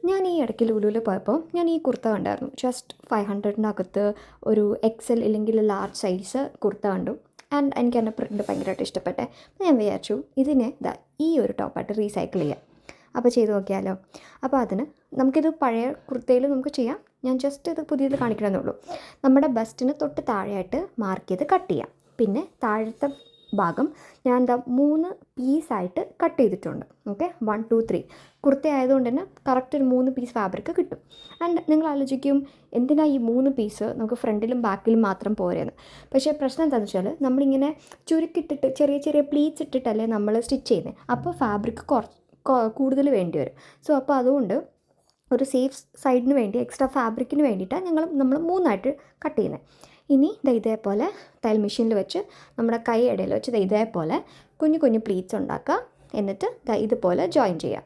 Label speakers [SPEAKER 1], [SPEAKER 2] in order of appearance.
[SPEAKER 1] ഞാൻ ഈ ഇടയ്ക്ക് ലുലുവിൽ പോയപ്പോൾ ഞാൻ ഈ കുർത്ത കണ്ടായിരുന്നു. ജസ്റ്റ് 500-നകത്ത് ഒരു എക്സൽ ഇല്ലെങ്കിൽ ലാർജ് സൈസ് കുർത്ത കണ്ടു. ആൻഡ് എനിക്ക് എൻ്റെ പ്രിൻ്റ് ഭയങ്കരമായിട്ട് ഇഷ്ടപ്പെട്ടെ. അപ്പോൾ ഞാൻ വിചാരിച്ചു ഇതിനെ ഈ ഒരു ടോപ്പായിട്ട് റീസൈക്കിൾ ചെയ്യാം. അപ്പോൾ ചെയ്ത് നോക്കിയാലോ. അപ്പോൾ അതിന് നമുക്കിത് പഴയ കുർത്തയിൽ നമുക്ക് ചെയ്യാം. ഞാൻ ജസ്റ്റ് ഇത് പുതിയത് കാണിക്കണമെന്നേ ഉള്ളൂ. നമ്മുടെ ബസ്റ്റിന് തൊട്ട് താഴെയായിട്ട് മാർക്ക് ചെയ്ത് കട്ട് ചെയ്യാം. പിന്നെ താഴത്തെ ഭാഗം ഞാൻ 3 പീസായിട്ട് കട്ട് ചെയ്തിട്ടുണ്ട്. ഓക്കെ, 1 2 3 കുർത്ത ആയതുകൊണ്ട് തന്നെ കറക്റ്റ് ഒരു 3 പീസ് ഫാബ്രിക് കിട്ടും. ആൻഡ് നിങ്ങൾ ആലോചിക്കും എന്തിനാ ഈ 3 പീസ് നമുക്ക് ഫ്രണ്ടിലും ബാക്കിലും മാത്രം പോരെയെന്ന്. പക്ഷേ പ്രശ്നം എന്താണെന്ന് വെച്ചാൽ നമ്മളിങ്ങനെ ചുരുക്കിട്ടിട്ട് ചെറിയ ചെറിയ പ്ലീറ്റ്സ് ഇട്ടിട്ടല്ലേ നമ്മൾ സ്റ്റിച്ച് ചെയ്യുന്നത്. അപ്പോൾ ഫാബ്രിക് കൂടുതൽ വേണ്ടി വരും. സോ അപ്പോൾ അതുകൊണ്ട് ഒരു സേഫ് സൈഡിന് വേണ്ടി എക്സ്ട്രാ ഫാബ്രിക്കിന് വേണ്ടിയിട്ടാണ് നമ്മൾ 3ആയിട്ട് കട്ട് ചെയ്യുന്നത്. ഇനി ഇതേപോലെ തയ്യൽ മെഷീനിൽ വെച്ച് നമ്മുടെ കൈ ഇടയിൽ വെച്ച് ഇതേപോലെ കുഞ്ഞു കുഞ്ഞു പ്ലീറ്റ്സ് ഉണ്ടാക്കുക. എന്നിട്ട് ഇതുപോലെ ജോയിൻ ചെയ്യാം.